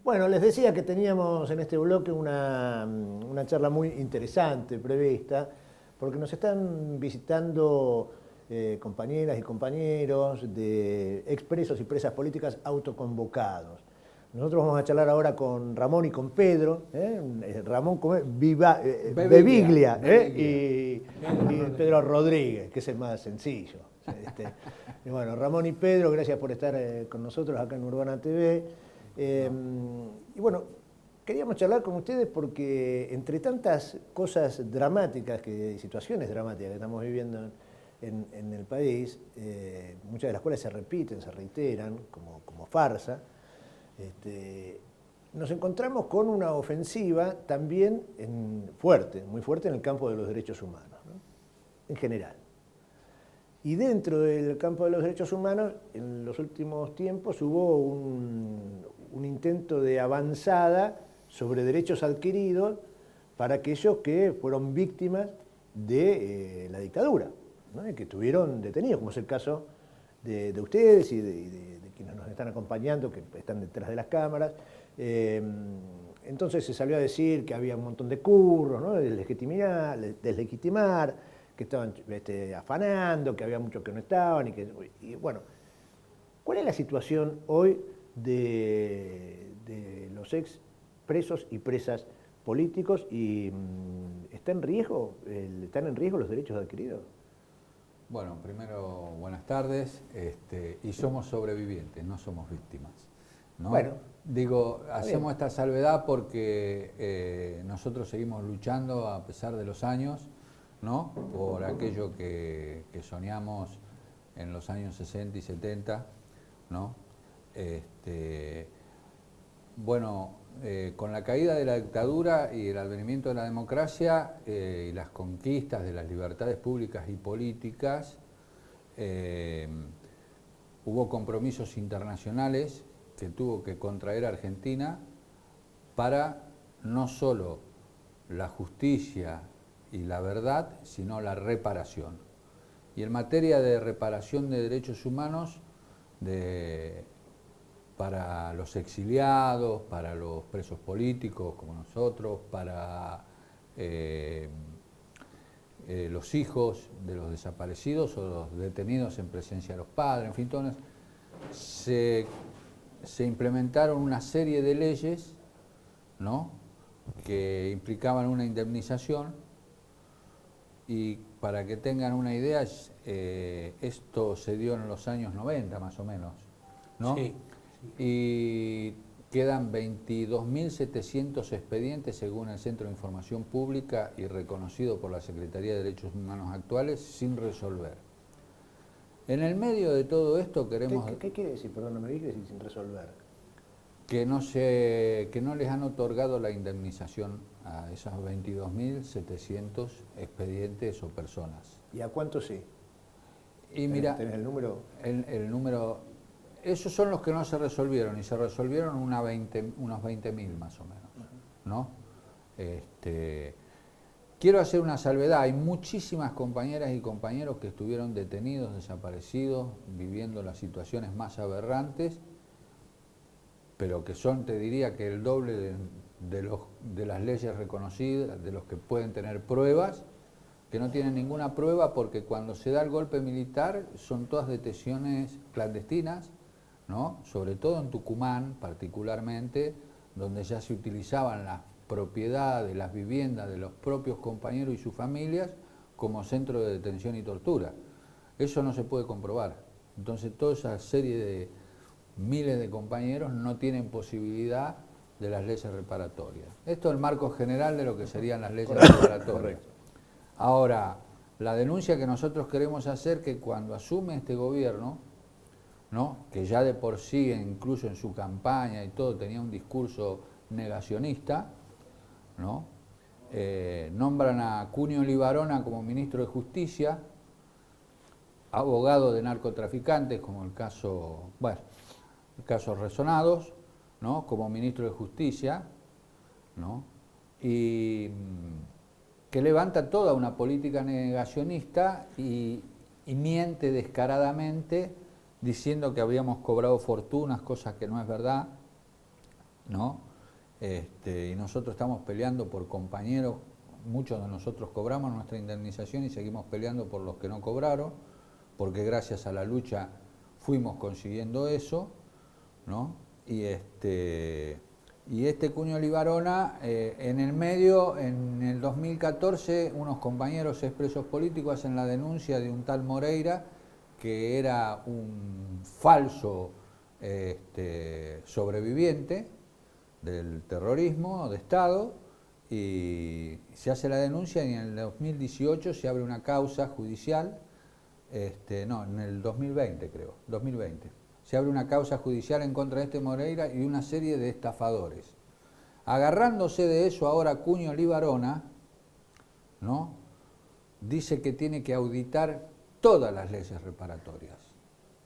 Bueno, les decía que teníamos en este bloque una charla muy interesante prevista, porque nos están visitando compañeras y compañeros de expresos y presas políticas autoconvocados. Nosotros vamos a charlar ahora con Ramón y con Pedro. Ramón Beviglia, y Pedro Rodríguez, que es el más sencillo. Y bueno, Ramón y Pedro, gracias por estar con nosotros acá en Urbana TV. Y bueno, queríamos charlar con ustedes porque entre tantas cosas dramáticas, situaciones dramáticas que estamos viviendo en el país, muchas de las cuales se repiten, se reiteran como farsa, nos encontramos con una ofensiva también fuerte, muy fuerte en el campo de los derechos humanos, ¿no? En general. Y dentro del campo de los derechos humanos, en los últimos tiempos hubo un intento de avanzada sobre derechos adquiridos para aquellos que fueron víctimas de la dictadura, ¿no? Y que estuvieron detenidos, como es el caso de ustedes y de quienes nos están acompañando, que están detrás de las cámaras. Entonces se salió a decir que había un montón de curros, ¿no? de deslegitimar, que estaban afanando, que había muchos que no estaban. Y bueno, ¿cuál es la situación hoy de los ex presos y presas políticos? Y ¿están en riesgo los derechos adquiridos? Bueno, primero, buenas tardes, y somos sobrevivientes, no somos víctimas, ¿no? Bueno, digo, hacemos esta salvedad porque nosotros seguimos luchando a pesar de los años, ¿no? Por aquello que soñamos en los años 60 y 70, ¿no? Bueno, con la caída de la dictadura y el advenimiento de la democracia y las conquistas de las libertades públicas y políticas, hubo compromisos internacionales que tuvo que contraer Argentina para no solo la justicia y la verdad, sino la reparación. Y en materia de reparación de derechos humanos, para los exiliados, para los presos políticos como nosotros, para los hijos de los desaparecidos o los detenidos en presencia de los padres, en fin, se implementaron una serie de leyes, ¿no?, que implicaban una indemnización. Y para que tengan una idea, esto se dio en los años 90 más o menos, ¿no? Sí. Y quedan 22.700 expedientes según el Centro de Información Pública y reconocido por la Secretaría de Derechos Humanos actuales sin resolver. En el medio de todo esto queremos... ¿Qué quiere decir? Perdón, no me digas sin resolver. Que no les han otorgado la indemnización a esos 22.700 expedientes o personas. ¿Y a cuántos sí? Y mira, ¿Tenés el número? El número, esos son los que no se resolvieron, y se resolvieron unos 20.000 más o menos, ¿no? Quiero hacer una salvedad, hay muchísimas compañeras y compañeros que estuvieron detenidos, desaparecidos, viviendo las situaciones más aberrantes, pero que son, te diría, que el doble de las leyes reconocidas, de los que pueden tener pruebas, que no tienen ninguna prueba porque cuando se da el golpe militar son todas detenciones clandestinas, ¿no? Sobre todo en Tucumán particularmente, donde ya se utilizaban las propiedades, las viviendas de los propios compañeros y sus familias como centro de detención y tortura. Eso no se puede comprobar. Entonces toda esa serie de miles de compañeros no tienen posibilidad de las leyes reparatorias. Esto es el marco general de lo que serían las leyes reparatorias. Correcto. Ahora, la denuncia que nosotros queremos hacer, que cuando asume este gobierno, ¿no?, que ya de por sí, incluso en su campaña y todo, tenía un discurso negacionista, ¿no?, nombran a Cunio Libarona como ministro de Justicia, abogado de narcotraficantes, como el caso Resonados, ¿no?, como ministro de Justicia, ¿no?, y que levanta toda una política negacionista y miente descaradamente diciendo que habíamos cobrado fortunas, cosa que no es verdad, ¿no? Y nosotros estamos peleando por compañeros, muchos de nosotros cobramos nuestra indemnización y seguimos peleando por los que no cobraron, porque gracias a la lucha fuimos consiguiendo eso, ¿no? Y Cuño Libarona, en el medio, en el 2014, unos compañeros expresos políticos hacen la denuncia de un tal Moreira, que era un falso sobreviviente del terrorismo de Estado, y se hace la denuncia y en el 2018 se abre una causa judicial, no, en el 2020 creo, 2020. Se abre una causa judicial en contra de este Moreira y una serie de estafadores. Agarrándose de eso ahora Cuño Libarona, ¿no?, dice que tiene que auditar todas las leyes reparatorias,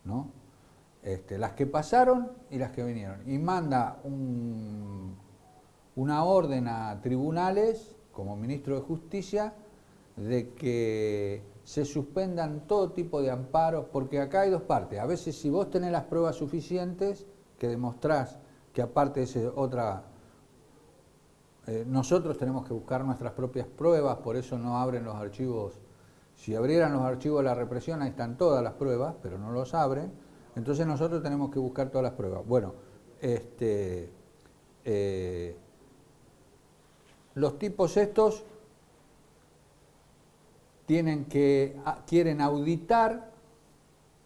¿no? Las que pasaron y las que vinieron. Y manda una orden a tribunales, como ministro de Justicia, de que se suspendan todo tipo de amparos, porque acá hay dos partes. A veces, si vos tenés las pruebas suficientes, que demostrás que aparte de esa otra... nosotros tenemos que buscar nuestras propias pruebas, por eso no abren los archivos. Si abrieran los archivos de la represión, ahí están todas las pruebas, pero no los abren. Entonces nosotros tenemos que buscar todas las pruebas. Bueno, los tipos estos quieren auditar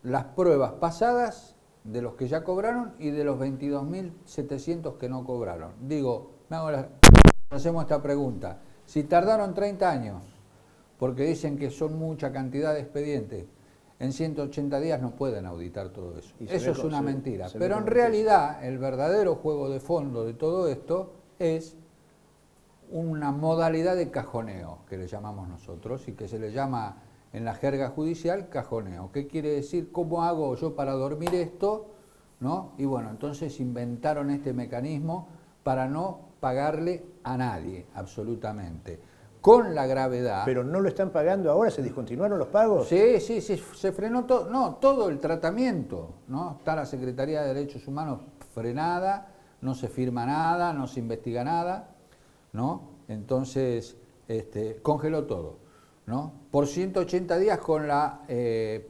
las pruebas pasadas de los que ya cobraron y de los 22.700 que no cobraron. Digo, hacemos esta pregunta. Si tardaron 30 años, porque dicen que son mucha cantidad de expedientes, en 180 días no pueden auditar todo eso. Eso es una mentira. Pero en realidad, el verdadero juego de fondo de todo esto es una modalidad de cajoneo, que le llamamos nosotros, y que se le llama en la jerga judicial cajoneo. ¿Qué quiere decir? ¿Cómo hago yo para dormir esto? ¿No? Y bueno, entonces inventaron este mecanismo para no pagarle a nadie, absolutamente. Con la gravedad... ¿Pero no lo están pagando ahora? ¿Se discontinuaron los pagos? Sí, se frenó todo, no, todo el tratamiento, ¿no? Está la Secretaría de Derechos Humanos frenada, no se firma nada, no se investiga nada, ¿no? Entonces, congeló todo, ¿no? Por 180 días con la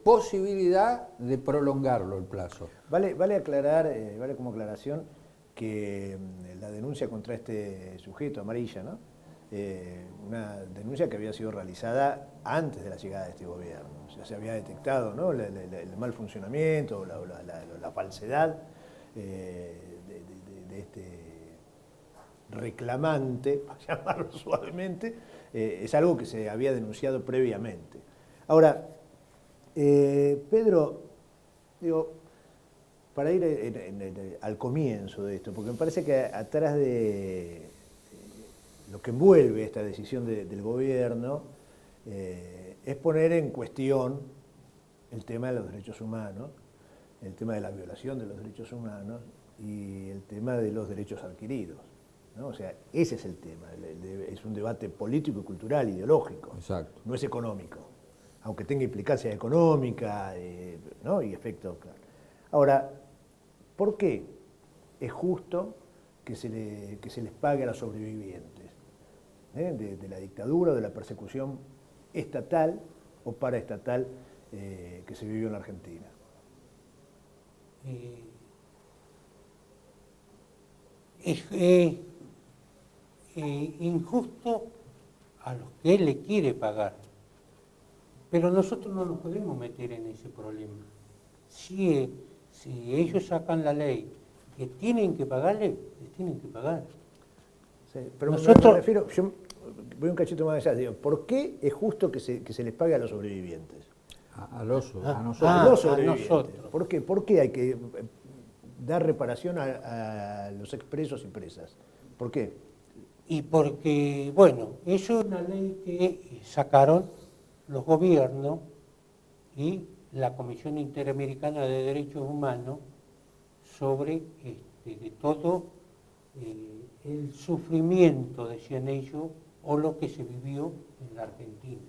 posibilidad de prolongarlo el plazo. Vale aclarar, vale como aclaración, que la denuncia contra este sujeto, Amarilla, ¿no?, una denuncia que había sido realizada antes de la llegada de este gobierno. O sea, se había detectado, ¿no?, el mal funcionamiento, la falsedad de este reclamante, para llamarlo suavemente, es algo que se había denunciado previamente. Ahora, Pedro, digo, para ir al comienzo de esto, porque me parece que atrás de lo que envuelve esta decisión del gobierno es poner en cuestión el tema de los derechos humanos, el tema de la violación de los derechos humanos y el tema de los derechos adquiridos, ¿no? O sea, ese es el tema, es un debate político, cultural, ideológico. Exacto. No es económico, aunque tenga implicancia económica, ¿no?, y efectos, claro. Ahora, ¿por qué es justo que se les pague a los sobrevivientes de la dictadura o de la persecución estatal o paraestatal que se vivió en la Argentina? Es injusto a los que él le quiere pagar, pero nosotros no nos podemos meter en ese problema. Si ellos sacan la ley que tienen que pagarle, les tienen que pagar. Sí, pero nosotros, me refiero, yo voy un cachito más allá, digo, ¿por qué es justo que se les pague a los sobrevivientes? A nosotros. A los sobrevivientes. A nosotros. ¿Por qué hay que dar reparación a los expresos y presas? ¿Por qué? Y porque, bueno, eso es una ley que sacaron los gobiernos y la Comisión Interamericana de Derechos Humanos sobre de todo el sufrimiento, decían ellos, o lo que se vivió en la Argentina.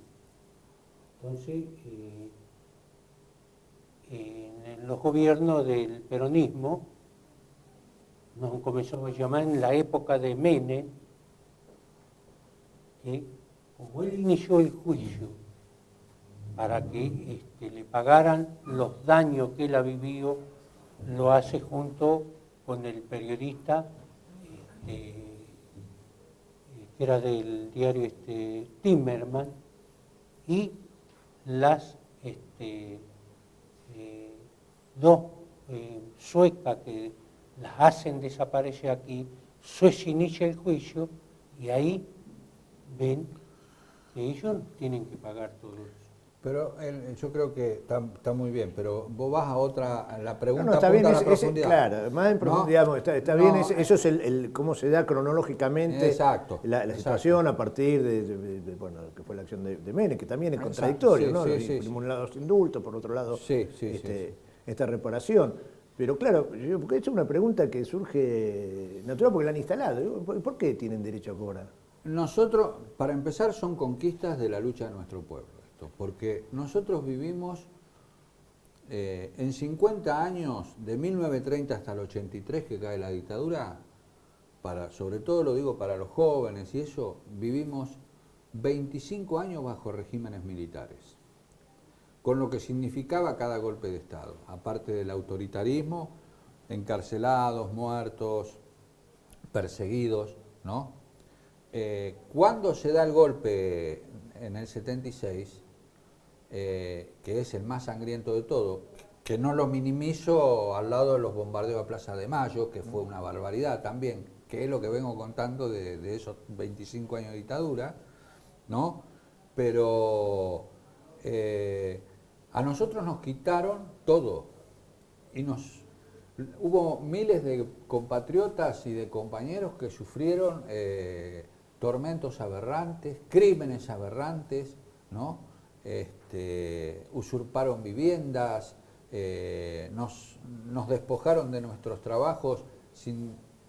Entonces, en los gobiernos del peronismo nos comenzó a llamar en la época de Menem, que como él inició el juicio para que le pagaran los daños que él ha vivido, lo hace junto con el periodista que era del diario Timmerman, y las dos suecas que las hacen desaparecer aquí. Se inicia el juicio y ahí ven que ellos tienen que pagar todo eso. Pero yo creo que está muy bien, pero vos vas a la pregunta No, está bien, apunta a la profundidad. claro, más en profundidad, No, está no, bien, eso es cómo se da cronológicamente exacto, la situación a partir de, bueno, que fue la acción de Menem, que también es Exacto, contradictorio, sí, ¿no? sí, Por un lado indulto, por otro lado sí. esta reparación. Pero claro, porque esta es una pregunta que surge natural porque la han instalado. ¿Por qué tienen derecho a cobrar? Nosotros, para empezar, son conquistas de la lucha de nuestro pueblo, esto, porque nosotros vivimos en 50 años, de 1930 hasta el 83 que cae la dictadura, sobre todo lo digo para los jóvenes y eso, vivimos 25 años bajo regímenes militares, con lo que significaba cada golpe de Estado, aparte del autoritarismo, encarcelados, muertos, perseguidos, ¿no? Cuando se da el golpe en el 76, que es el más sangriento de todo, que no lo minimizo al lado de los bombardeos a Plaza de Mayo, que fue una barbaridad también, que es lo que vengo contando de esos 25 años de dictadura, ¿no? Pero a nosotros nos quitaron todo y hubo miles de compatriotas y de compañeros que sufrieron tormentos aberrantes, crímenes aberrantes, ¿no? Usurparon viviendas, nos despojaron de nuestros trabajos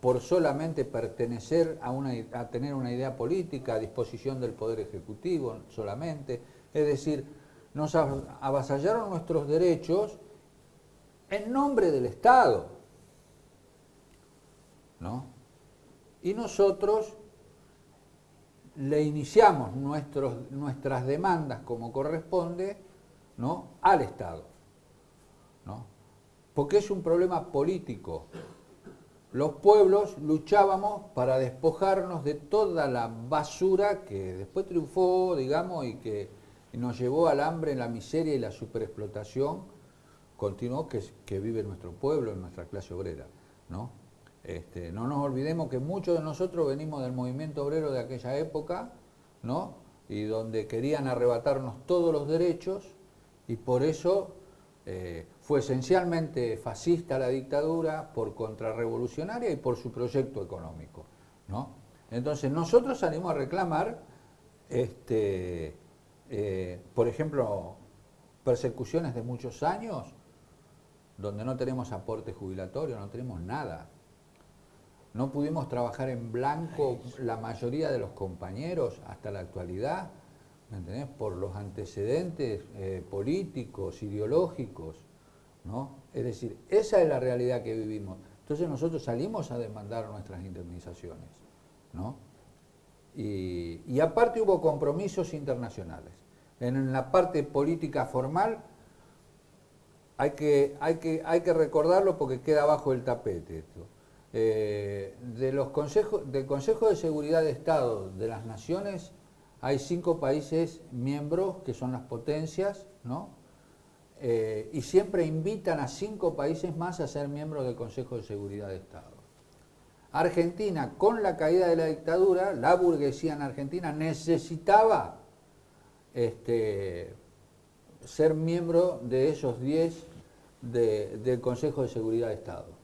por solamente pertenecer a tener una idea política a disposición del Poder Ejecutivo solamente. Es decir, nos avasallaron nuestros derechos en nombre del Estado, ¿no? Y nosotros le iniciamos nuestras demandas como corresponde, ¿no?, al Estado, ¿no? Porque es un problema político. Los pueblos luchábamos para despojarnos de toda la basura que después triunfó, digamos, y que nos llevó al hambre, la miseria y la superexplotación continuó que vive nuestro pueblo, nuestra clase obrera, ¿no? No nos olvidemos que muchos de nosotros venimos del movimiento obrero de aquella época, ¿no? Y donde querían arrebatarnos todos los derechos y por eso fue esencialmente fascista la dictadura, por contrarrevolucionaria y por su proyecto económico, ¿no? Entonces nosotros salimos a reclamar, por ejemplo, persecuciones de muchos años, donde no tenemos aporte jubilatorio, no tenemos nada. No pudimos trabajar en blanco la mayoría de los compañeros hasta la actualidad, ¿me entendés? Por los antecedentes políticos, ideológicos, ¿no? Es decir, esa es la realidad que vivimos. Entonces nosotros salimos a demandar nuestras indemnizaciones, ¿no? Y aparte hubo compromisos internacionales. En la parte política formal hay que recordarlo porque queda bajo el tapete esto. Del Consejo de Seguridad de Estado de las Naciones hay 5 países miembros que son las potencias, ¿no? Y siempre invitan a 5 países más a ser miembros del Consejo de Seguridad de Estado. Argentina, con la caída de la dictadura, la burguesía en Argentina necesitaba ser miembro de esos 10 del Consejo de Seguridad de Estado.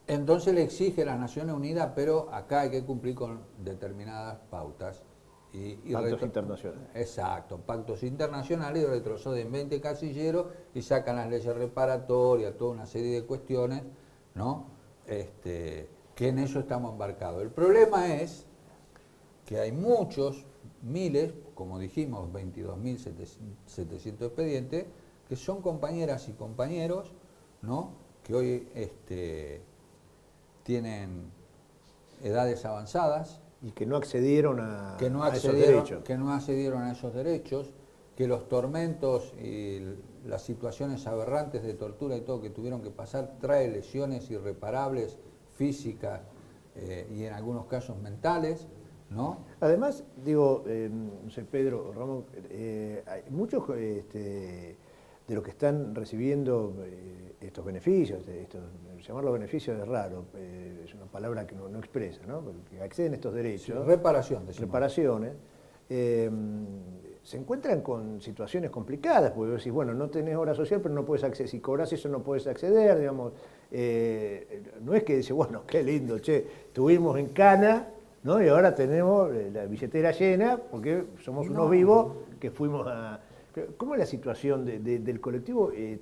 Entonces le exige a las Naciones Unidas, pero acá hay que cumplir con determinadas pautas. Pactos internacionales. Exacto, pactos internacionales, y retroceden 20 casilleros y sacan las leyes reparatorias, toda una serie de cuestiones, ¿no? Que en eso estamos embarcados. El problema es que hay muchos, miles, como dijimos, 22.700 expedientes, que son compañeras y compañeros, ¿no?, que hoy tienen edades avanzadas, Y que no accedieron a esos derechos. que no accedieron a esos derechos, que los tormentos y las situaciones aberrantes de tortura y todo que tuvieron que pasar trae lesiones irreparables, físicas y en algunos casos mentales, ¿no? Además, digo, no sé, Pedro, Ramón, hay muchos de los que están recibiendo estos beneficios, llamarlos beneficios es raro, es una palabra que no expresa, ¿no? Que acceden a estos derechos. Sí, reparación, decimos. Reparaciones. Se encuentran con situaciones complicadas, porque vos decís, bueno, no tenés obra social, pero no puedes acceder, si cobras eso no puedes acceder, digamos. No es que dice, bueno, qué lindo, che, estuvimos en Cana, ¿no? Y ahora tenemos la billetera llena, porque somos unos vivos que fuimos a... ¿Cómo es la situación del colectivo y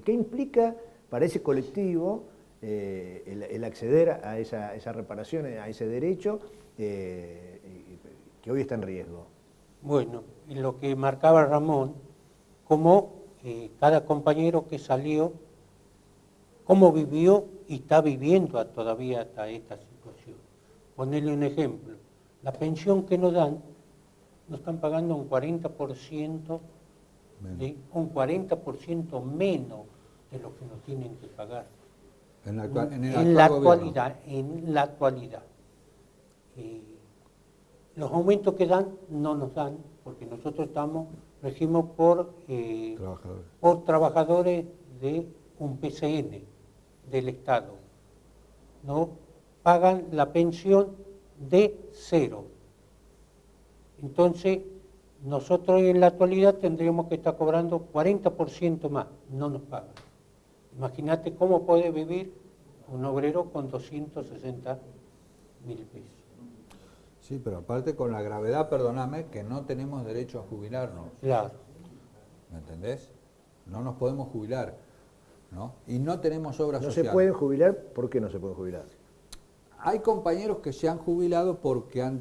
qué implica para ese colectivo el acceder a esa reparación, a ese derecho que hoy está en riesgo? Bueno, y lo que marcaba Ramón, cómo cada compañero que salió, cómo vivió y está viviendo todavía hasta esta situación. Ponerle un ejemplo, la pensión que nos dan, nos están pagando un 40%, un 40% menos de lo que nos tienen que pagar. En la actualidad. Los aumentos que dan no nos dan, porque nosotros regimos por trabajadores de un PCN del Estado. ¿No? Pagan la pensión de cero. Entonces, nosotros en la actualidad tendríamos que estar cobrando 40% más, no nos pagan. Imagínate cómo puede vivir un obrero con 260.000 pesos. Sí, pero aparte con la gravedad, perdóname, que no tenemos derecho a jubilarnos. Claro. ¿Me entendés? No nos podemos jubilar, ¿no? Y no tenemos obra social. ¿No se pueden jubilar? ¿Por qué no se pueden jubilar? Hay compañeros que se han jubilado porque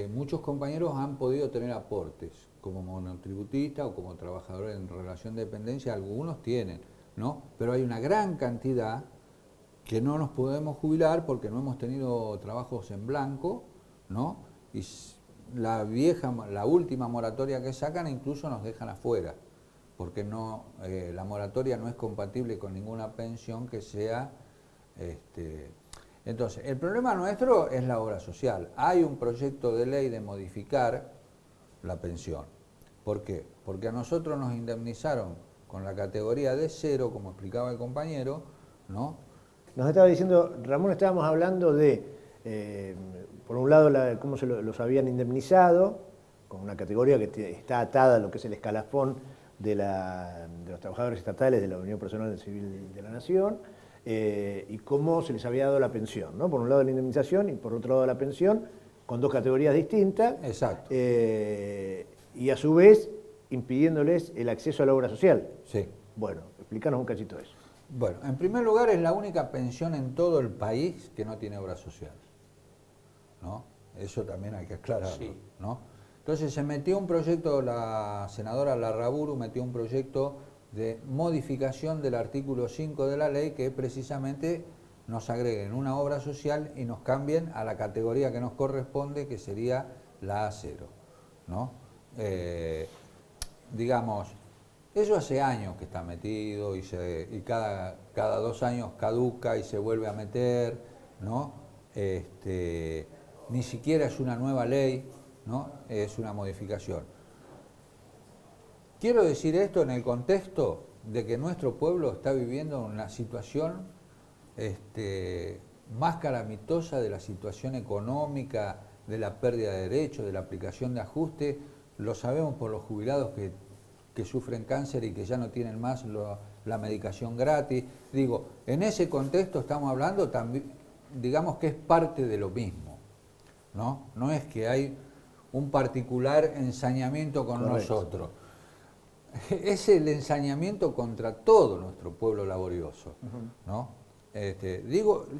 muchos compañeros han podido tener aportes, como monotributista o como trabajador en relación de dependencia, algunos tienen, ¿no? Pero hay una gran cantidad que no nos podemos jubilar porque no hemos tenido trabajos en blanco, ¿no? Y la última moratoria que sacan incluso nos dejan afuera, porque la moratoria no es compatible con ninguna pensión que sea... Entonces, el problema nuestro es la obra social. Hay un proyecto de ley de modificar la pensión. ¿Por qué? Porque a nosotros nos indemnizaron con la categoría de cero, como explicaba el compañero, ¿no? Nos estaba diciendo, Ramón, estábamos hablando de, por un lado, cómo los habían indemnizado, con una categoría que está atada a lo que es el escalafón de los trabajadores estatales de la Unión Personal Civil de la Nación, y cómo se les había dado la pensión, ¿no? Por un lado la indemnización y por otro lado la pensión, con dos categorías distintas. Exacto. Y a su vez impidiéndoles el acceso a la obra social. Sí. Bueno, explícanos un cachito de eso. Bueno, en primer lugar es la única pensión en todo el país que no tiene obra social, ¿no? Eso también hay que aclararlo, sí, ¿no? Entonces se metió un proyecto, la senadora Larraburu metió un proyecto de modificación del artículo 5 de la ley que precisamente nos agreguen una obra social y nos cambien a la categoría que nos corresponde, que sería la A0, ¿no? Digamos, eso hace años que está metido y cada 2 años caduca y se vuelve a meter, ¿no? Ni siquiera es una nueva ley, ¿no? Es una modificación. Quiero decir esto en el contexto de que nuestro pueblo está viviendo una situación más calamitosa de la situación económica, de la pérdida de derechos, de la aplicación de ajuste. Lo sabemos por los jubilados que sufren cáncer y que ya no tienen más la medicación gratis. Digo, en ese contexto estamos hablando también, digamos que es parte de lo mismo, ¿no? No es que hay un particular ensañamiento con nosotros. Es el ensañamiento contra todo nuestro pueblo laborioso, ¿no?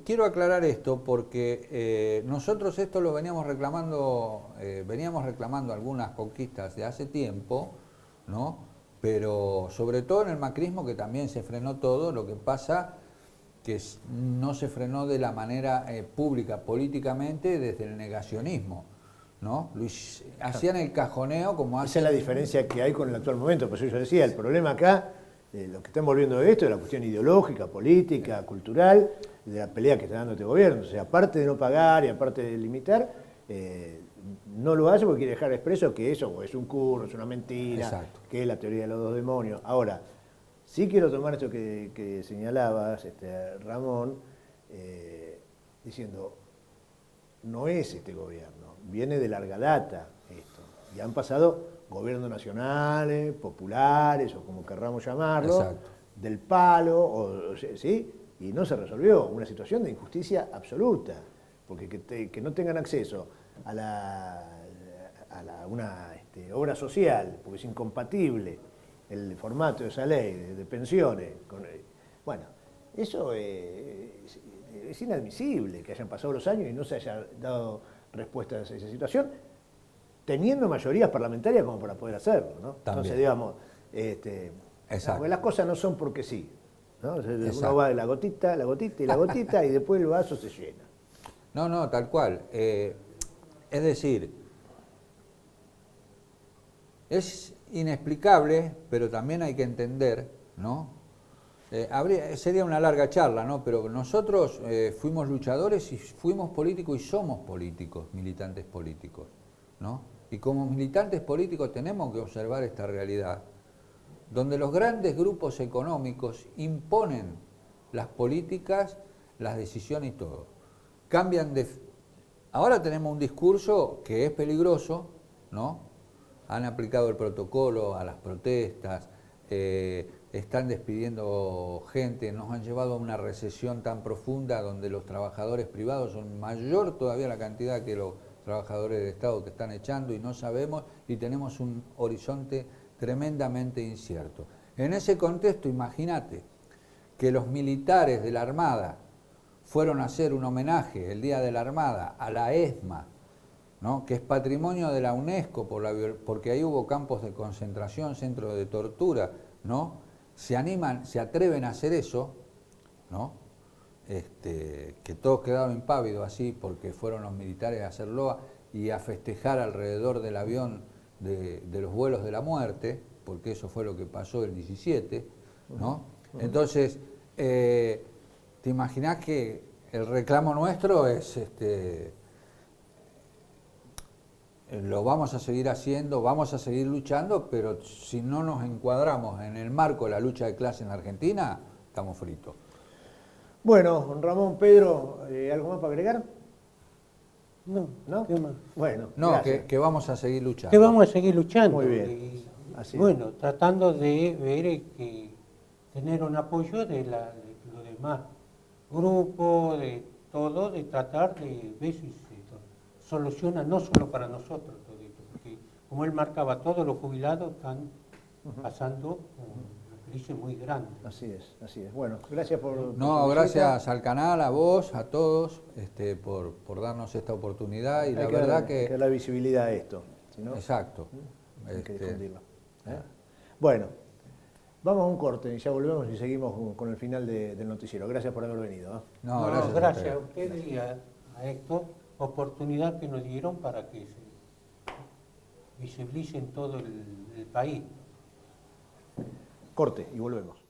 Quiero aclarar esto porque nosotros esto lo veníamos reclamando algunas conquistas de hace tiempo, ¿no? Pero sobre todo en el macrismo, que también se frenó todo. Lo que pasa no se frenó de la manera pública, políticamente, desde el negacionismo, ¿no? Hacían el cajoneo como Esa es la diferencia que hay con el actual momento. Por eso yo decía, el problema acá, lo que está envolviendo de esto es la cuestión ideológica, política, cultural, de la pelea que está dando este gobierno. O sea, aparte de no pagar y aparte de limitar, no lo hace porque quiere dejar expreso que eso es un curro, es una mentira, Exacto. que es la teoría de los dos demonios. Ahora, sí quiero tomar esto que señalabas, Ramón, diciendo, no es este gobierno, viene de larga data esto. Y han pasado gobiernos nacionales, populares, o como querramos llamarlo, Exacto. del palo, ¿sí? Y no se resolvió. Una situación de injusticia absoluta. Porque que no tengan acceso a una obra social, porque es incompatible el formato de esa ley de pensiones. Bueno, eso es inadmisible que hayan pasado los años y no se haya dado respuesta a esa situación, teniendo mayorías parlamentarias como para poder hacerlo, ¿no? Entonces, digamos, porque las cosas no son porque sí, ¿no? Uno va de la gotita y la gotita y después el vaso se llena. No, tal cual. Es decir, es inexplicable, pero también hay que entender, ¿no? Sería una larga charla, ¿no? Pero nosotros fuimos luchadores y fuimos políticos y somos políticos, militantes políticos, ¿no? Y como militantes políticos tenemos que observar esta realidad, donde los grandes grupos económicos imponen las políticas, las decisiones y todo. Ahora tenemos un discurso que es peligroso, ¿no? Han aplicado el protocolo a las protestas, están despidiendo gente, nos han llevado a una recesión tan profunda donde los trabajadores privados son mayor todavía la cantidad que los trabajadores del Estado que están echando y no sabemos y tenemos un horizonte tremendamente incierto. En ese contexto, imagínate que los militares de la Armada fueron a hacer un homenaje el Día de la Armada a la ESMA, ¿no? Que es patrimonio de la UNESCO porque ahí hubo campos de concentración, centros de tortura, ¿no? Se atreven a hacer eso, ¿no? Que todos quedaron impávidos así porque fueron los militares a hacer loa y a festejar alrededor del avión de los vuelos de la muerte, porque eso fue lo que pasó el 17, ¿no? Entonces, te imaginás que el reclamo nuestro es, lo vamos a seguir haciendo, vamos a seguir luchando, pero si no nos encuadramos en el marco de la lucha de clase en la Argentina, estamos fritos. Bueno, Ramón, Pedro, ¿algo más para agregar? No, ¿qué más? Bueno, no, que vamos a seguir luchando. Que vamos a seguir luchando. Muy bien. Así bueno, tratando de ver que tener un apoyo de los demás grupos, de todo, de tratar de ver si se soluciona no solo para nosotros todo esto, porque como él marcaba, todos los jubilados están pasando una crisis muy grande. Así es, así es. Bueno, gracias por No, gracias al canal, a vos, a todos, por darnos esta oportunidad y la verdad que... Hay que darle visibilidad a esto. Si no, exacto. Hay que difundirlo. Bueno, vamos a un corte y ya volvemos y seguimos con el final del noticiero. Gracias por haber venido. No, gracias a ustedes y a Héctor, oportunidad que nos dieron para que se visibilice en todo el país. Corte y volvemos.